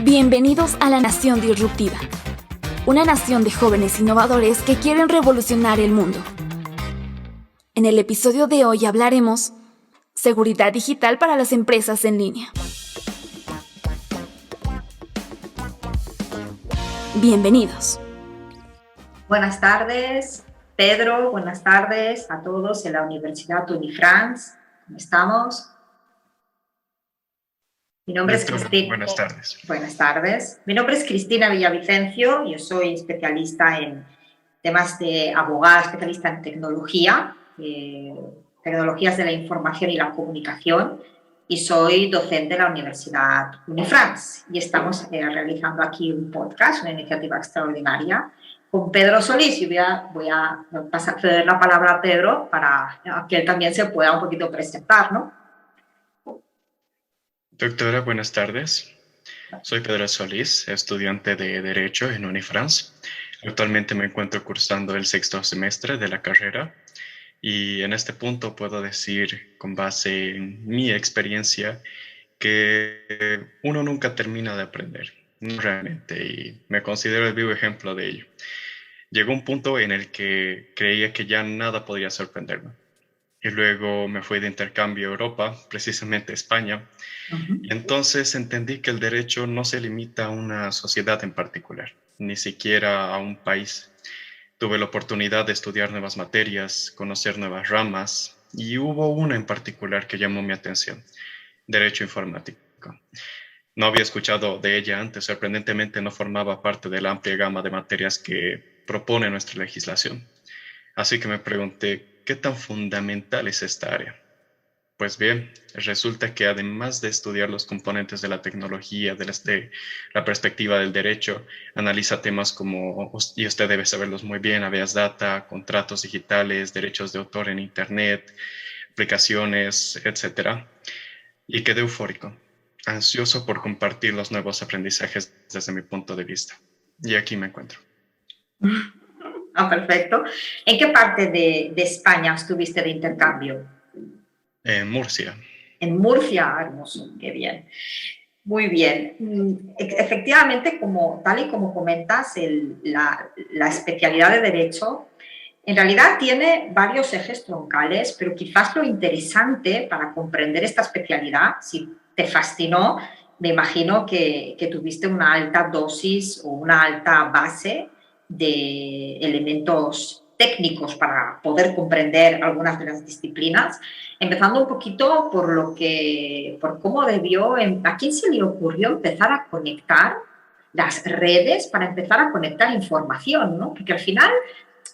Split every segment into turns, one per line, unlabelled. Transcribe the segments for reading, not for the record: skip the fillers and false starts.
Bienvenidos a la Nación Disruptiva, una nación de jóvenes innovadores que quieren revolucionar el mundo. En el episodio de hoy hablaremos seguridad digital para las empresas en línea. Bienvenidos.
Buenas tardes, Pedro. Buenas tardes a todos en la Universidad Unifrance. ¿Cómo estamos? Mi nombre es Cristina.
Buenas tardes.
Buenas tardes. Mi nombre es Cristina Villavicencio. Yo soy especialista en temas de abogada, especialista en tecnología, tecnologías de la información y la comunicación, y soy docente de la Universidad Unifrance. Y estamos realizando aquí un podcast, una iniciativa extraordinaria, con Pedro Solís. Y voy a ceder la palabra a Pedro para que él también se pueda un poquito presentar, ¿no?
Doctora, buenas tardes. Soy Pedro Solís, estudiante de Derecho en Unifrance. Actualmente me encuentro cursando el 6º semestre de la carrera y en este punto puedo decir, con base en mi experiencia, que uno nunca termina de aprender, realmente, y me considero el vivo ejemplo de ello. Llegó un punto en el que creía que ya nada podría sorprenderme. Y luego me fui de intercambio a Europa, precisamente a España. Y entonces entendí que el derecho no se limita a una sociedad en particular, ni siquiera a un país. Tuve la oportunidad de estudiar nuevas materias, conocer nuevas ramas, y hubo una en particular que llamó mi atención: Derecho Informático. No había escuchado de ella antes, sorprendentemente no formaba parte de la amplia gama de materias que propone nuestra legislación. Así que me pregunté, ¿qué tan fundamental es esta área? Pues bien, resulta que además de estudiar los componentes de la tecnología desde la perspectiva del derecho, analiza temas como, y usted debe saberlos muy bien, habeas data, contratos digitales, derechos de autor en Internet, aplicaciones, etc. Y quedé eufórico, ansioso por compartir los nuevos aprendizajes desde mi punto de vista. Y aquí me encuentro.
Perfecto. ¿En qué parte de España estuviste de intercambio?
En Murcia.
En Murcia, hermoso, qué bien. Muy bien. Efectivamente, tal y como comentas, la especialidad de Derecho en realidad tiene varios ejes troncales, pero quizás lo interesante para comprender esta especialidad, si te fascinó, me imagino que tuviste una alta dosis o una alta base de elementos técnicos para poder comprender algunas de las disciplinas, empezando un poquito por cómo a quién se le ocurrió empezar a conectar las redes para empezar a conectar información, ¿no? Porque al final,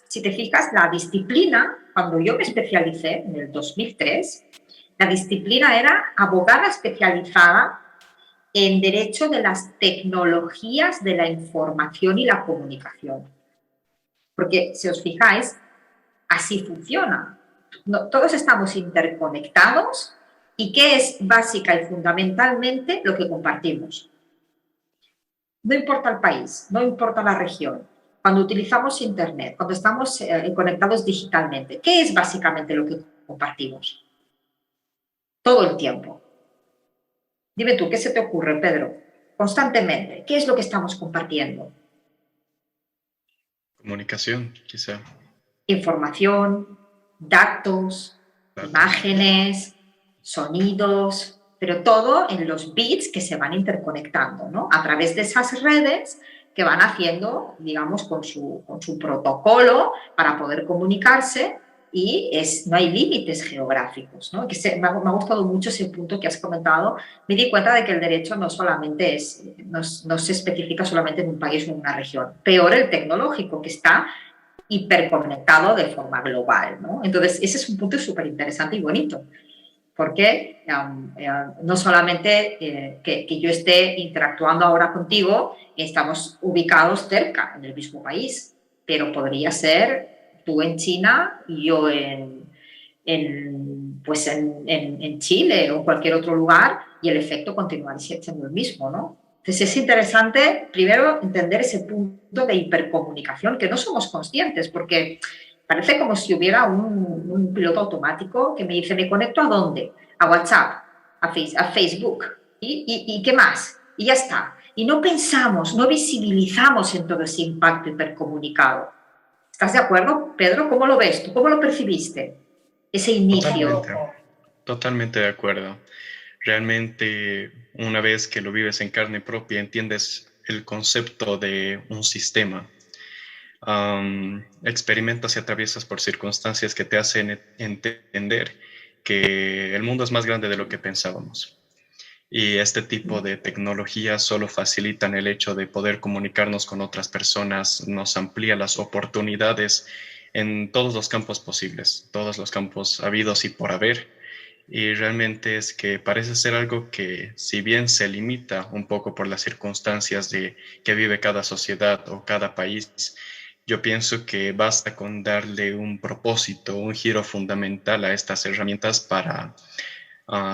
si te fijas, la disciplina, cuando yo me especialicé en el 2003, la disciplina era abogada especializada en Derecho de las Tecnologías de la Información y la Comunicación. Porque, si os fijáis, así funciona. Todos estamos interconectados y ¿qué es básica y fundamentalmente? Lo que compartimos. No importa el país, no importa la región. Cuando utilizamos Internet, cuando estamos conectados digitalmente, ¿qué es básicamente lo que compartimos? Todo el tiempo. Dime tú, ¿qué se te ocurre, Pedro? Constantemente, ¿qué es lo que estamos compartiendo?
Comunicación, quizá.
Información, datos, imágenes, sonidos, pero todo en los bits que se van interconectando, ¿no? A través de esas redes que van haciendo, digamos, con su protocolo para poder comunicarse, y no hay límites geográficos, ¿no? Me ha gustado mucho ese punto que has comentado. Me di cuenta de que el derecho no se especifica solamente en un país o en una región. Peor el tecnológico, que está hiperconectado de forma global, ¿no? Entonces, ese es un punto súper interesante y bonito, porque no solamente que yo esté interactuando ahora contigo, estamos ubicados cerca, en el mismo país, pero podría ser tú en China y yo en Chile o en cualquier otro lugar, y el efecto continuaría siendo el mismo, ¿no? Entonces es interesante, primero, entender ese punto de hipercomunicación que no somos conscientes, porque parece como si hubiera un piloto automático que me dice, ¿me conecto a dónde? A WhatsApp, a Facebook, ¿y qué más? Y ya está. y no pensamos, no visibilizamos en todo ese impacto hipercomunicado. ¿Estás de acuerdo, Pedro? ¿Cómo lo ves tú? ¿Cómo lo percibiste? Ese inicio.
Totalmente de acuerdo. Realmente, una vez que lo vives en carne propia, entiendes el concepto de un sistema. Experimentas y atraviesas por circunstancias que te hacen entender que el mundo es más grande de lo que pensábamos. Y este tipo de tecnologías solo facilitan el hecho de poder comunicarnos con otras personas, nos amplía las oportunidades en todos los campos posibles, todos los campos habidos y por haber. Y realmente es que parece ser algo que, si bien se limita un poco por las circunstancias de que vive cada sociedad o cada país, yo pienso que basta con darle un propósito, un giro fundamental a estas herramientas para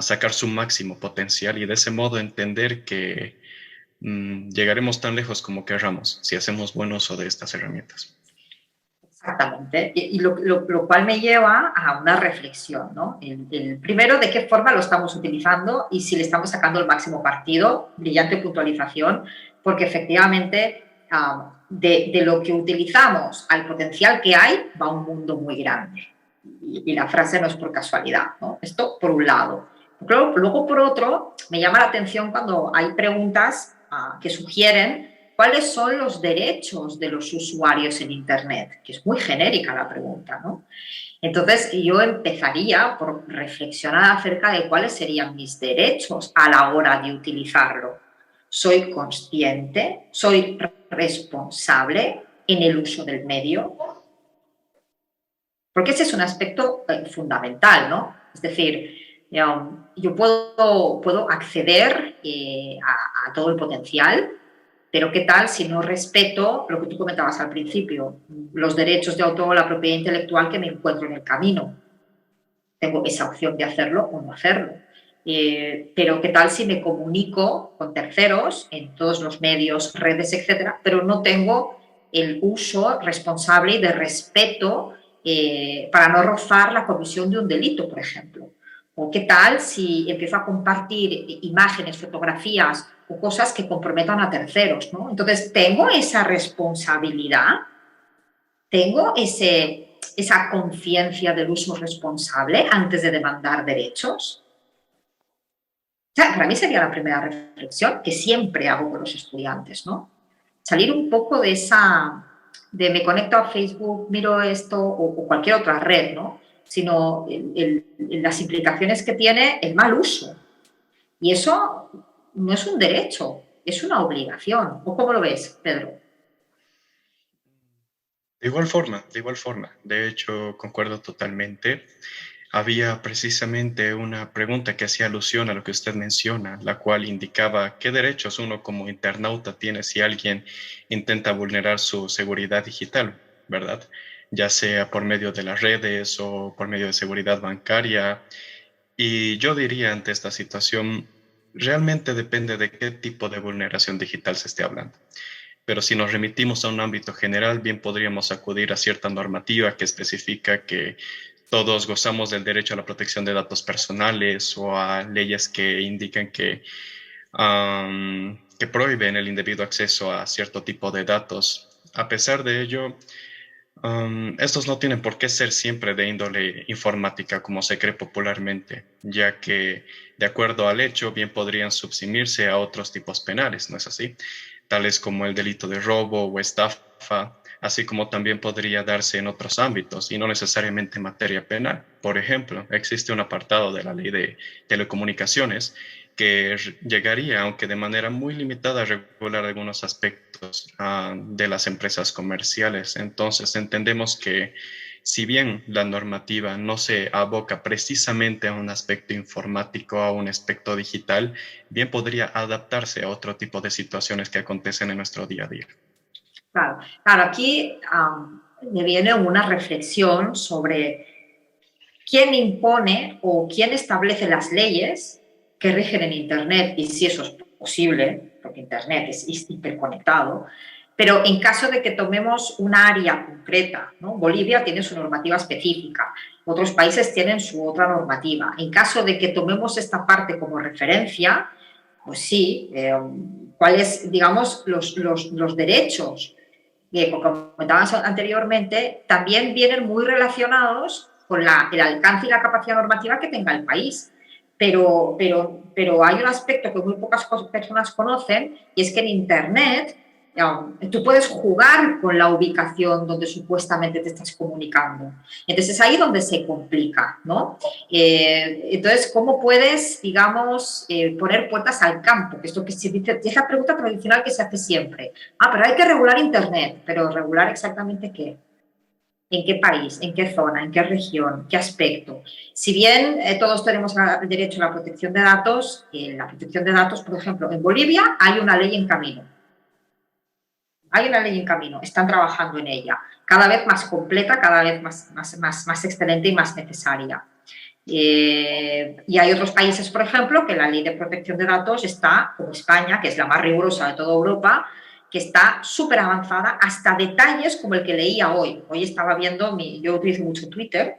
sacar su máximo potencial y de ese modo entender que llegaremos tan lejos como querramos si hacemos buen uso de estas herramientas.
Exactamente, y lo cual me lleva a una reflexión, ¿no? Primero, de qué forma lo estamos utilizando y si le estamos sacando el máximo partido, brillante puntualización, porque efectivamente de lo que utilizamos al potencial que hay va un mundo muy grande. Y la frase no es por casualidad, ¿no? Esto por un lado. Luego, por otro, me llama la atención cuando hay preguntas que sugieren cuáles son los derechos de los usuarios en Internet, que es muy genérica la pregunta, ¿no? Entonces, yo empezaría por reflexionar acerca de cuáles serían mis derechos a la hora de utilizarlo. ¿Soy consciente? ¿Soy responsable en el uso del medio? Porque ese es un aspecto fundamental, ¿no? Es decir, yo puedo acceder a todo el potencial, pero ¿qué tal si no respeto lo que tú comentabas al principio, los derechos de autor o la propiedad intelectual que me encuentro en el camino? Tengo esa opción de hacerlo o no hacerlo. Pero ¿qué tal si me comunico con terceros en todos los medios, redes, etcétera, pero no tengo el uso responsable y de respeto para no rozar la comisión de un delito, por ejemplo? ¿O qué tal si empiezo a compartir imágenes, fotografías o cosas que comprometan a terceros, ¿no? Entonces, ¿tengo esa responsabilidad? ¿Tengo esa conciencia del uso responsable antes de demandar derechos? O sea, para mí sería la primera reflexión que siempre hago con los estudiantes, ¿no? Salir un poco de de me conecto a Facebook, miro esto o cualquier otra red, ¿no? Sino las implicaciones que tiene el mal uso. Y eso no es un derecho, es una obligación. ¿O cómo lo ves, Pedro?
De igual forma, de igual forma. De hecho, concuerdo totalmente. Había precisamente una pregunta que hacía alusión a lo que usted menciona, la cual indicaba qué derechos uno como internauta tiene si alguien intenta vulnerar su seguridad digital, ¿verdad? Ya sea por medio de las redes o por medio de seguridad bancaria. Y yo diría ante esta situación, realmente depende de qué tipo de vulneración digital se esté hablando. Pero si nos remitimos a un ámbito general, bien podríamos acudir a cierta normativa que especifica que todos gozamos del derecho a la protección de datos personales o a leyes que indican que prohíben el indebido acceso a cierto tipo de datos. A pesar de ello, estos no tienen por qué ser siempre de índole informática, como se cree popularmente, ya que, de acuerdo al hecho, bien podrían subsumirse a otros tipos penales, ¿no es así? Tales como el delito de robo o estafa, así como también podría darse en otros ámbitos y no necesariamente en materia penal. Por ejemplo, existe un apartado de la ley de telecomunicaciones que llegaría, aunque de manera muy limitada, a regular algunos aspectos de las empresas comerciales. Entonces, entendemos que si bien la normativa no se aboca precisamente a un aspecto informático, a un aspecto digital, bien podría adaptarse a otro tipo de situaciones que acontecen en nuestro día a día.
Claro, claro, aquí me viene una reflexión sobre quién impone o quién establece las leyes que rigen en Internet y si eso es posible, porque Internet es hiperconectado, pero en caso de que tomemos un área concreta, ¿no? Bolivia tiene su normativa específica, otros países tienen su otra normativa. En caso de que tomemos esta parte como referencia, pues sí, cuáles, digamos, los derechos que, como comentábamos anteriormente, también vienen muy relacionados con el alcance y la capacidad normativa que tenga el país. Pero hay un aspecto que muy pocas personas conocen, y es que en Internet tú puedes jugar con la ubicación donde supuestamente te estás comunicando. Entonces es ahí donde se complica, ¿no? Entonces, ¿cómo puedes, digamos, poner puertas al campo? Que es lo que se dice, es la pregunta tradicional que se hace siempre. Pero hay que regular Internet. ¿Pero regular exactamente qué? ¿En qué país? ¿En qué zona? ¿En qué región? ¿Qué aspecto? Si bien todos tenemos el derecho a la protección de datos, la protección de datos, por ejemplo, en Bolivia hay una ley en camino. Hay una ley en camino, están trabajando en ella, cada vez más completa, cada vez más excelente y más necesaria. Y hay otros países, por ejemplo, que la ley de protección de datos está, como España, que es la más rigurosa de toda Europa, que está súper avanzada hasta detalles como el que leía hoy. Hoy estaba viendo, yo utilizo mucho Twitter,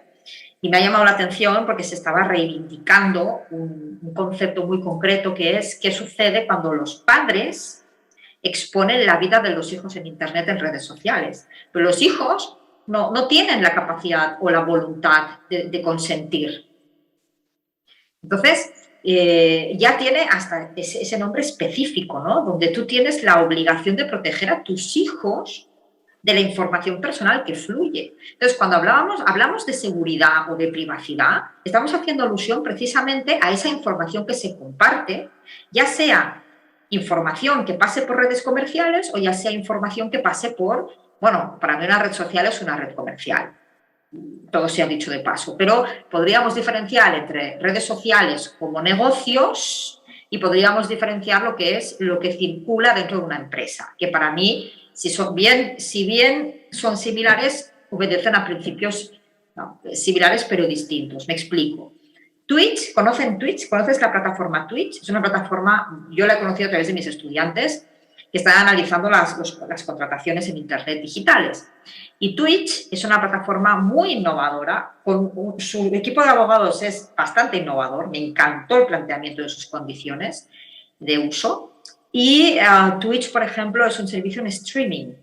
y me ha llamado la atención porque se estaba reivindicando un concepto muy concreto, que es qué sucede cuando los padres exponen la vida de los hijos en Internet, en redes sociales. Pero los hijos no tienen la capacidad o la voluntad de consentir. Entonces, ya tiene hasta ese nombre específico, ¿no? Donde tú tienes la obligación de proteger a tus hijos de la información personal que fluye. Entonces, cuando hablamos de seguridad o de privacidad, estamos haciendo alusión precisamente a esa información que se comparte, ya sea información que pase por redes comerciales o ya sea información que pase por, bueno, para mí una red social es una red comercial. Todo se ha dicho de paso, pero podríamos diferenciar entre redes sociales como negocios y podríamos diferenciar lo que circula dentro de una empresa, que para mí, si bien son similares, obedecen a principios similares pero distintos. Me explico. Twitch, ¿conocen Twitch? ¿Conoces la plataforma Twitch? Es una plataforma, yo la he conocido a través de mis estudiantes, que están analizando las contrataciones en Internet digitales. Y Twitch es una plataforma muy innovadora, su equipo de abogados es bastante innovador, me encantó el planteamiento de sus condiciones de uso. Y Twitch, por ejemplo, es un servicio en streaming.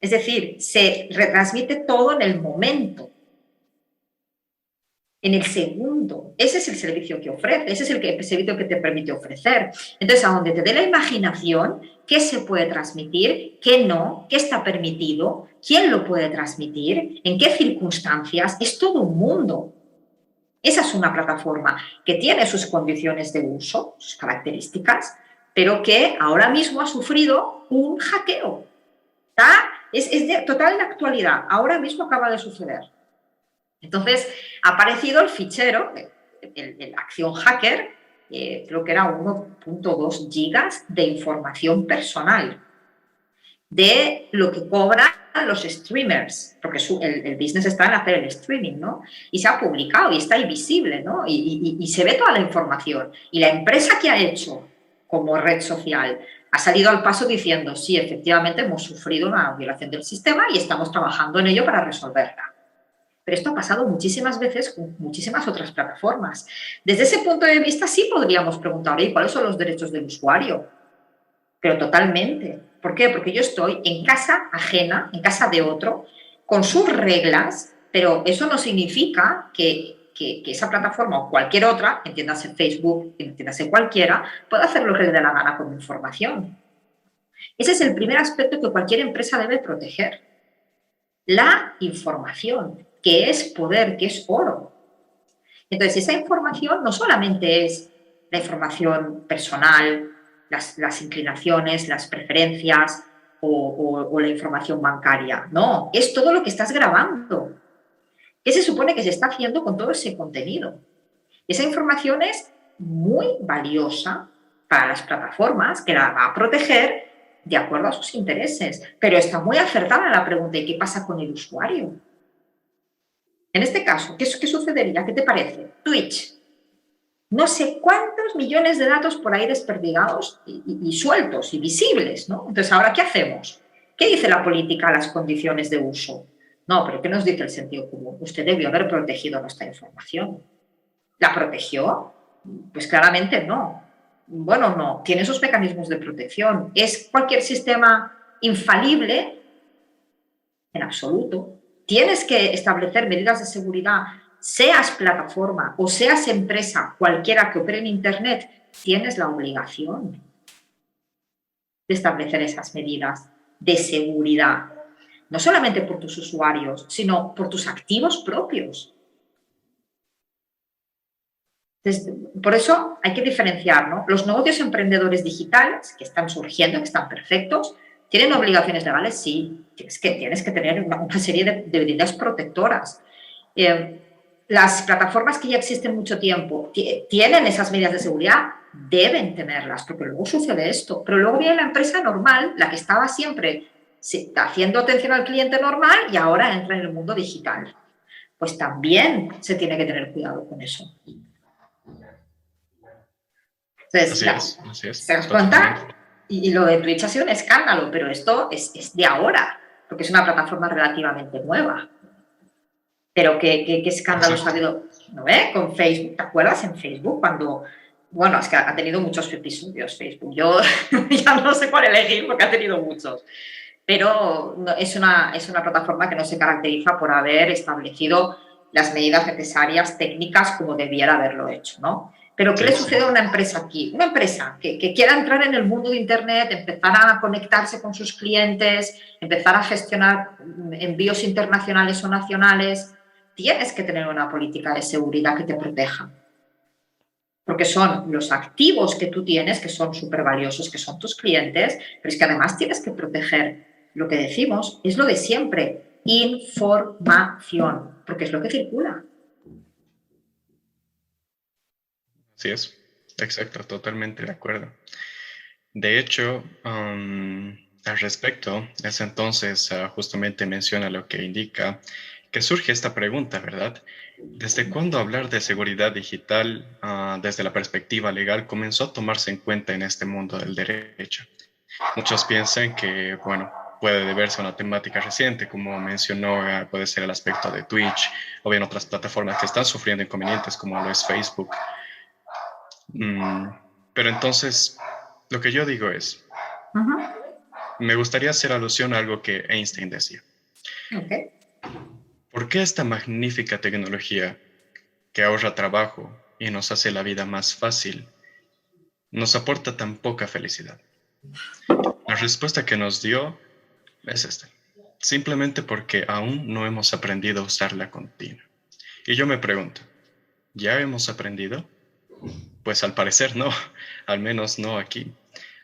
Es decir, se retransmite todo en el momento, en el segundo. Ese es el servicio que ofrece, ese es el servicio que te permite ofrecer. Entonces, a donde te dé la imaginación, qué se puede transmitir, qué no, qué está permitido, quién lo puede transmitir, en qué circunstancias, es todo un mundo. Esa es una plataforma que tiene sus condiciones de uso, sus características, pero que ahora mismo ha sufrido un hackeo. Es de total actualidad, ahora mismo acaba de suceder. Entonces, ha aparecido el fichero, la acción hacker, creo que era 1.2 gigas de información personal, de lo que cobran los streamers, porque el business está en hacer el streaming, ¿no? Y se ha publicado y está ahí visible, ¿no? Y se ve toda la información. Y la empresa que ha hecho como red social ha salido al paso diciendo, sí, efectivamente hemos sufrido una violación del sistema y estamos trabajando en ello para resolverla. Pero esto ha pasado muchísimas veces con muchísimas otras plataformas. Desde ese punto de vista sí podríamos preguntar, ¿y cuáles son los derechos del usuario? Pero totalmente. ¿Por qué? Porque yo estoy en casa ajena, en casa de otro, con sus reglas, pero eso no significa que esa plataforma o cualquier otra, entiéndase Facebook, entiéndase cualquiera, pueda hacer lo que le dé la gana con mi información. Ese es el primer aspecto que cualquier empresa debe proteger. La información, que es poder, que es oro. Entonces, esa información no solamente es la información personal, las inclinaciones, las preferencias o la información bancaria. No, es todo lo que estás grabando. ¿Qué se supone que se está haciendo con todo ese contenido? Esa información es muy valiosa para las plataformas que la va a proteger de acuerdo a sus intereses, pero está muy acertada la pregunta, ¿y qué pasa con el usuario? En este caso, ¿qué sucedería? ¿Qué te parece? Twitch. No sé cuántos millones de datos por ahí desperdigados y sueltos y visibles, ¿no? Entonces, ¿ahora qué hacemos? ¿Qué dice la política a las condiciones de uso? No, pero ¿qué nos dice el sentido común? Usted debió haber protegido nuestra información. ¿La protegió? Pues claramente no. bueno, no, tiene sus mecanismos de protección. ¿Es cualquier sistema infalible? En absoluto. Tienes que establecer medidas de seguridad, seas plataforma o seas empresa, cualquiera que opere en Internet, tienes la obligación de establecer esas medidas de seguridad, no solamente por tus usuarios, sino por tus activos propios. Entonces, por eso hay que diferenciar, ¿no? Los negocios emprendedores digitales que están surgiendo, que están perfectos, ¿tienen obligaciones legales? Sí, tienes que tener una serie de medidas protectoras. Las plataformas que ya existen mucho tiempo, ¿tienen esas medidas de seguridad? Deben tenerlas, porque luego sucede esto. Pero luego viene la empresa normal, la que estaba siempre haciendo atención al cliente normal y ahora entra en el mundo digital. Pues también se tiene que tener cuidado con eso. Entonces,
Así es.
¿se das cuenta? Y lo de Twitch ha sido un escándalo, pero esto es de ahora, porque es una plataforma relativamente nueva. Pero qué escándalos ha habido, ¿no ve? Con Facebook. ¿Te acuerdas en Facebook cuando... Bueno, es que ha tenido muchos episodios Facebook. Yo ya no sé cuál elegir porque ha tenido muchos. Pero es una plataforma que no se caracteriza por haber establecido las medidas necesarias técnicas como debiera haberlo hecho, ¿no? Pero ¿qué le sucede a una empresa aquí? Una empresa que quiera entrar en el mundo de Internet, empezar a conectarse con sus clientes, empezar a gestionar envíos internacionales o nacionales, tienes que tener una política de seguridad que te proteja. Porque son los activos que tú tienes, que son súper valiosos, que son tus clientes, pero es que además tienes que proteger lo que decimos, es lo de siempre, información, porque es lo que circula.
Así es, exacto, totalmente de acuerdo. De hecho, al respecto, es entonces justamente menciona lo que indica que surge esta pregunta, ¿verdad? ¿Desde cuándo hablar de seguridad digital desde la perspectiva legal comenzó a tomarse en cuenta en este mundo del derecho? Muchos piensan que, bueno, puede deberse a una temática reciente, como mencionó, puede ser el aspecto de Twitch o bien otras plataformas que están sufriendo inconvenientes como lo es Facebook. Pero entonces, lo que yo digo es, me gustaría hacer alusión a algo que Einstein decía.
Okay.
¿Por qué esta magnífica tecnología que ahorra trabajo y nos hace la vida más fácil nos aporta tan poca felicidad? La respuesta que nos dio es esta. Simplemente porque aún no hemos aprendido a usarla continua. Y yo me pregunto, ¿ya hemos aprendido? Pues al parecer no, al menos no aquí.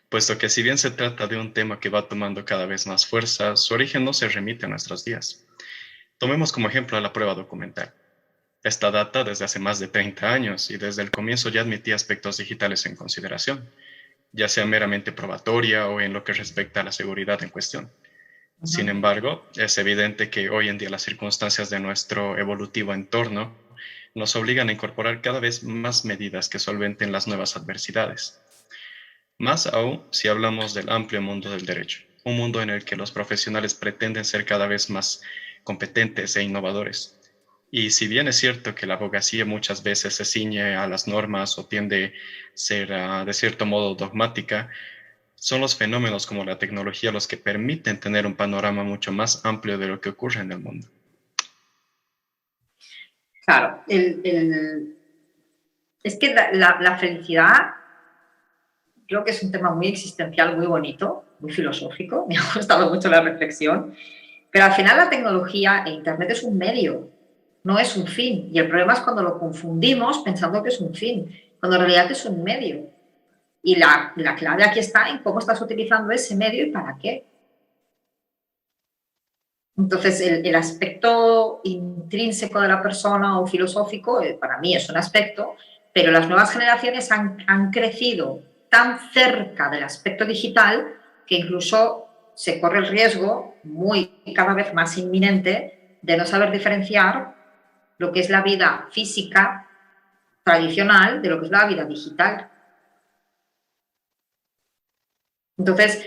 Puesto que si bien se trata de un tema que va tomando cada vez más fuerza, su origen no se remite a nuestros días. Tomemos como ejemplo la prueba documental. Esta data desde hace más de 30 años y desde el comienzo ya admitía aspectos digitales en consideración, ya sea meramente probatoria o en lo que respecta a la seguridad en cuestión. Sin embargo, es evidente que hoy en día las circunstancias de nuestro evolutivo entorno nos obligan a incorporar cada vez más medidas que solventen las nuevas adversidades. Más aún si hablamos del amplio mundo del derecho, un mundo en el que los profesionales pretenden ser cada vez más competentes e innovadores. Y si bien es cierto que la abogacía muchas veces se ciñe a las normas o tiende a ser de cierto modo dogmática, son los fenómenos como la tecnología los que permiten tener un panorama mucho más amplio de lo que ocurre en el mundo.
Claro, es que la felicidad creo que es un tema muy existencial, muy bonito, muy filosófico, me ha gustado mucho la reflexión, pero al final la tecnología e Internet es un medio, no es un fin, y el problema es cuando lo confundimos pensando que es un fin, cuando en realidad es un medio. Y la clave aquí está en cómo estás utilizando ese medio y para qué. Entonces, el aspecto intrínseco de la persona o filosófico, para mí es un aspecto, pero las nuevas generaciones han crecido tan cerca del aspecto digital que incluso se corre el riesgo, cada vez más inminente, de no saber diferenciar lo que es la vida física tradicional de lo que es la vida digital. Entonces,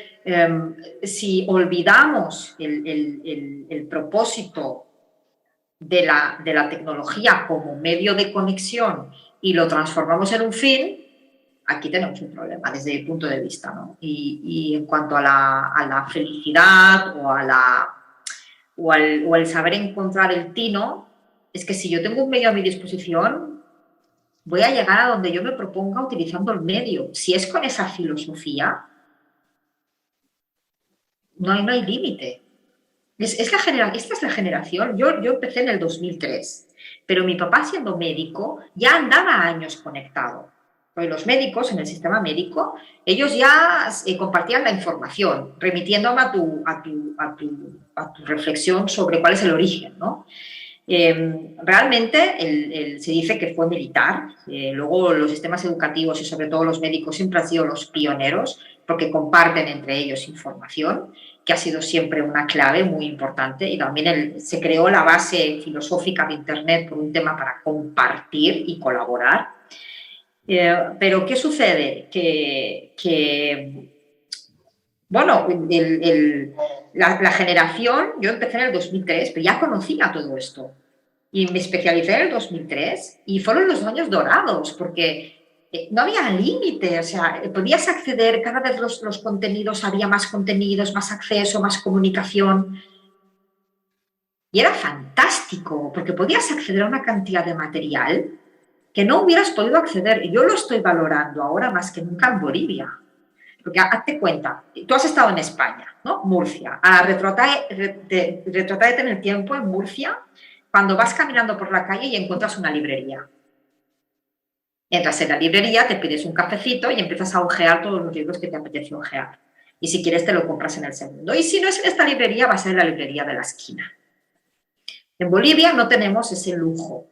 si olvidamos el propósito de la tecnología como medio de conexión y lo transformamos en un fin, aquí tenemos un problema desde mi punto de vista, ¿no? Y en cuanto a la felicidad o al saber encontrar el tino, es que si yo tengo un medio a mi disposición, voy a llegar a donde yo me proponga utilizando el medio. Si es con esa filosofía, no hay límite. Esta es la generación. Yo empecé en el 2003, pero mi papá, siendo médico, ya andaba años conectado. Porque los médicos en el sistema médico, ellos ya compartían la información, remitiéndome a tu reflexión sobre cuál es el origen, ¿no? Realmente se dice que fue militar, luego los sistemas educativos y sobre todo los médicos siempre han sido los pioneros porque comparten entre ellos información, que ha sido siempre una clave muy importante, y también se creó la base filosófica de Internet por un tema para compartir y colaborar. Pero ¿qué sucede? Bueno, la generación, yo empecé en el 2003, pero ya conocía todo esto. Y me especialicé en el 2003 y fueron los años dorados, porque no había límite, o sea, podías acceder, cada vez los contenidos, había más contenidos, más acceso, más comunicación. Y era fantástico, porque podías acceder a una cantidad de material que no hubieras podido acceder. Y yo lo estoy valorando ahora más que nunca en Bolivia. Porque hazte cuenta, tú has estado en España, ¿no? Murcia. Retrótate en el tiempo en Murcia, cuando vas caminando por la calle y encuentras una librería. Entras en la librería, te pides un cafecito y empiezas a ojear todos los libros que te apetece ojear. Y si quieres te lo compras en el segundo. Y si no es en esta librería, va a ser en la librería de la esquina. En Bolivia no tenemos ese lujo.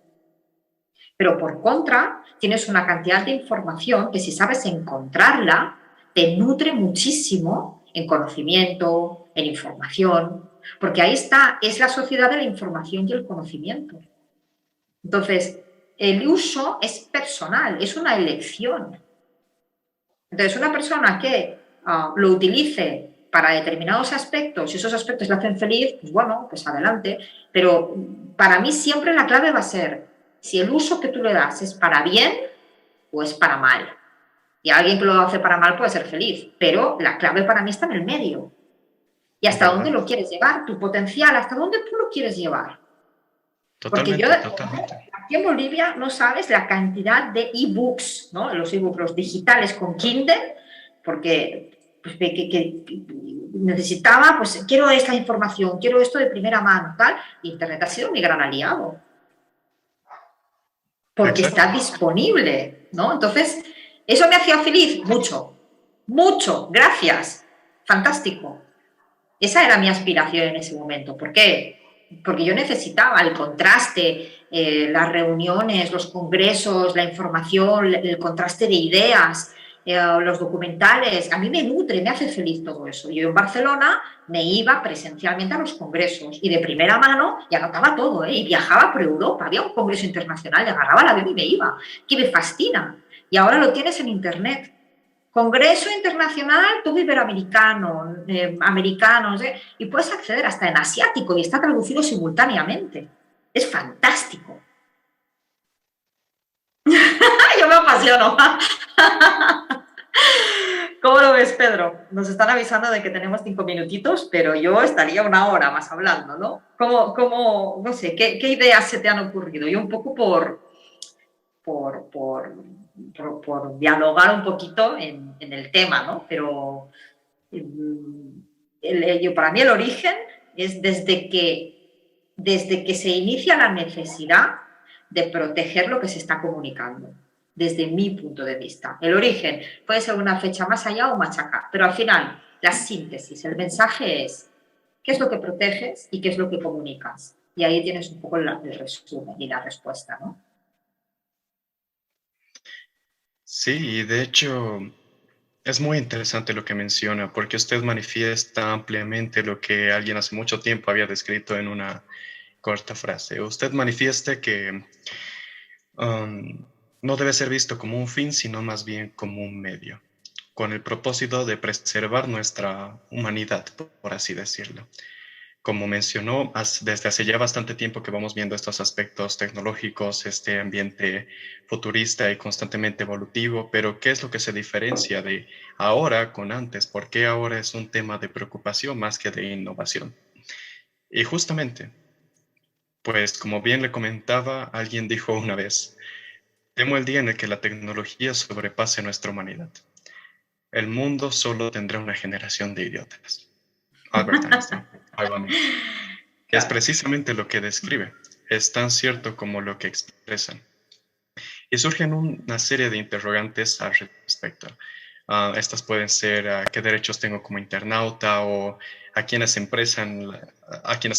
Pero por contra, tienes una cantidad de información que si sabes encontrarla, te nutre muchísimo en conocimiento, en información, porque ahí está, es la sociedad de la información y el conocimiento. Entonces, el uso es personal, es una elección. Entonces, una persona que lo utilice para determinados aspectos y esos aspectos le hacen feliz, pues bueno, pues adelante. Pero para mí siempre la clave va a ser si el uso que tú le das es para bien o es para mal. Y alguien que lo hace para mal puede ser feliz, pero la clave para mí está en el medio. ¿Y hasta dónde lo quieres llevar? Tu potencial, ¿hasta dónde tú lo quieres llevar?
Totalmente,
Porque
totalmente.
aquí en Bolivia no sabes la cantidad de e-books, ¿no? Los e-books, los digitales con Kindle, porque pues, que necesitaba, pues quiero esta información, quiero esto de primera mano, tal. Internet ha sido mi gran aliado. Porque
Exacto.
está disponible, ¿no? Entonces, ¿eso me hacía feliz? Mucho, mucho, gracias, fantástico. Esa era mi aspiración en ese momento. ¿Por qué? Porque yo necesitaba el contraste, las reuniones, los congresos, la información, el contraste de ideas, los documentales. A mí me nutre, me hace feliz todo eso. Yo en Barcelona me iba presencialmente a los congresos y de primera mano y anotaba todo, y viajaba por Europa. Había un congreso internacional, le agarraba la vida y me iba, que me fascina. Y ahora lo tienes en Internet. Congreso Internacional, todo iberoamericano, americano, y puedes acceder hasta en asiático y está traducido simultáneamente. Es fantástico. Yo me apasiono. ¿Cómo lo ves, Pedro? Nos están avisando de que tenemos 5 minutitos, pero yo estaría una hora más hablando, ¿no? No sé, ¿qué ideas se te han ocurrido? Yo un poco por dialogar un poquito en el tema, ¿no? Pero para mí el origen es desde que se inicia la necesidad de proteger lo que se está comunicando, desde mi punto de vista. El origen puede ser una fecha más allá o más acá, pero al final la síntesis, el mensaje es qué es lo que proteges y qué es lo que comunicas. Y ahí tienes un poco el resumen y la respuesta, ¿no?
Sí, y de hecho es muy interesante lo que menciona, porque usted manifiesta ampliamente lo que alguien hace mucho tiempo había descrito en una corta frase. Usted manifiesta que no debe ser visto como un fin, sino más bien como un medio, con el propósito de preservar nuestra humanidad, por así decirlo. Como mencionó, desde hace ya bastante tiempo que vamos viendo estos aspectos tecnológicos, este ambiente futurista y constantemente evolutivo, pero ¿qué es lo que se diferencia de ahora con antes? ¿Por qué ahora es un tema de preocupación más que de innovación? Y justamente, pues como bien le comentaba, alguien dijo una vez, temo el día en el que la tecnología sobrepase nuestra humanidad. El mundo solo tendrá una generación de idiotas. Albert Einstein, nuevamente. Es precisamente lo que describe. Es tan cierto como lo que expresan. Y surgen una serie de interrogantes al respecto. Estas pueden ser qué derechos tengo como internauta o a quienes se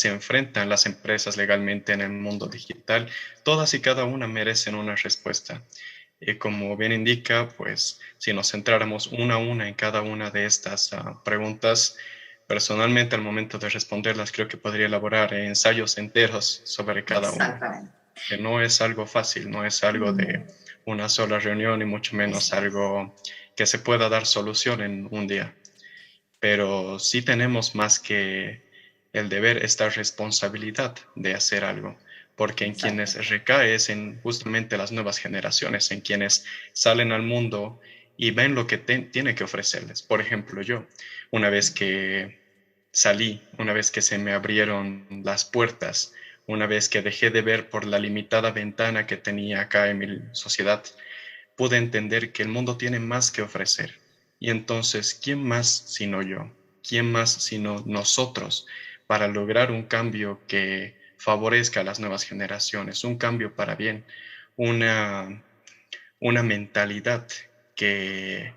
enfrentan las empresas legalmente en el mundo digital. Todas y cada una merecen una respuesta. Y como bien indica, pues si nos centráramos una a una en cada una de estas preguntas, personalmente al momento de responderlas creo que podría elaborar ensayos enteros sobre cada una. Que no es algo fácil, no es algo de una sola reunión y mucho menos algo que se pueda dar solución en un día. Pero sí tenemos más que el deber, esta responsabilidad de hacer algo, porque en quienes recae es en justamente las nuevas generaciones, en quienes salen al mundo y ven lo que tiene que ofrecerles. Por ejemplo, yo, una vez que salí, una vez que se me abrieron las puertas, una vez que dejé de ver por la limitada ventana que tenía acá en mi sociedad, pude entender que el mundo tiene más que ofrecer. Y entonces, ¿quién más sino yo? ¿Quién más sino nosotros para lograr un cambio que favorezca a las nuevas generaciones, un cambio para bien, una mentalidad que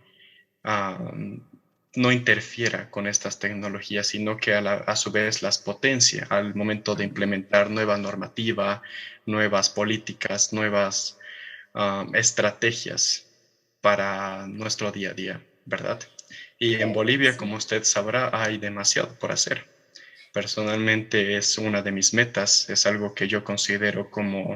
no interfiera con estas tecnologías, sino que a su vez las potencia al momento de implementar nueva normativa, nuevas políticas, nuevas estrategias para nuestro día a día, ¿verdad? Y en Bolivia, como usted sabrá, hay demasiado por hacer. Personalmente es una de mis metas, es algo que yo considero como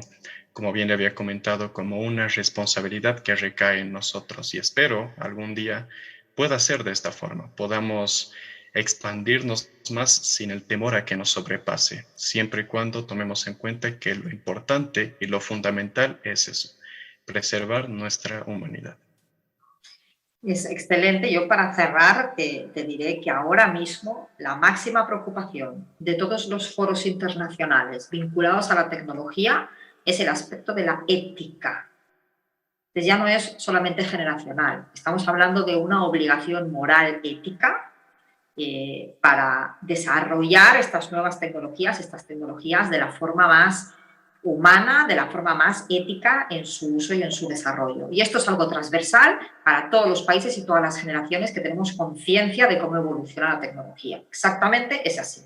bien le había comentado, como una responsabilidad que recae en nosotros y espero algún día pueda ser de esta forma, podamos expandirnos más sin el temor a que nos sobrepase, siempre y cuando tomemos en cuenta que lo importante y lo fundamental es eso, preservar nuestra humanidad.
Es excelente. Yo para cerrar te diré que ahora mismo la máxima preocupación de todos los foros internacionales vinculados a la tecnología es el aspecto de la ética. Entonces ya no es solamente generacional, estamos hablando de una obligación moral ética para desarrollar estas nuevas tecnologías, de la forma más humana, de la forma más ética en su uso y en su desarrollo. Y esto es algo transversal para todos los países y todas las generaciones que tenemos conciencia de cómo evoluciona la tecnología. Exactamente es así,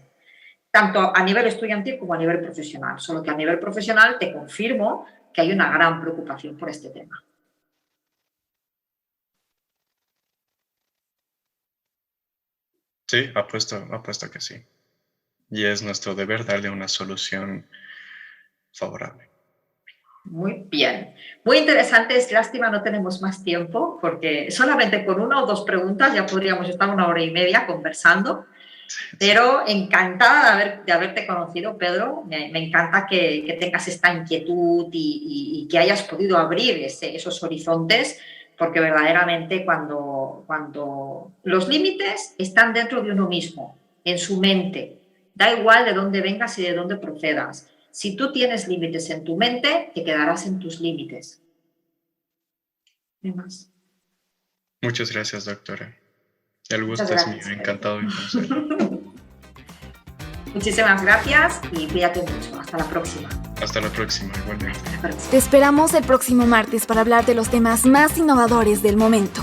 tanto a nivel estudiantil como a nivel profesional, solo que a nivel profesional te confirmo que hay una gran preocupación por este tema.
Sí, apuesto que sí. Y es nuestro deber darle una solución favorable.
Muy bien. Muy interesante. Es lástima, no tenemos más tiempo porque solamente con una o dos preguntas ya podríamos estar 1 hora y media conversando. Pero encantada de haberte conocido, Pedro. Me encanta que tengas esta inquietud y que hayas podido abrir esos horizontes, porque verdaderamente cuando los límites están dentro de uno mismo, en su mente, da igual de dónde vengas y de dónde procedas. Si tú tienes límites en tu mente, te quedarás en tus límites. ¿Qué más?
Muchas gracias, doctora. El gusto es mío, encantado de conocerlo.
Muchísimas gracias y cuídate mucho. Hasta la próxima.
Hasta la próxima, igualmente.
Te esperamos el próximo martes para hablar de los temas más innovadores del momento.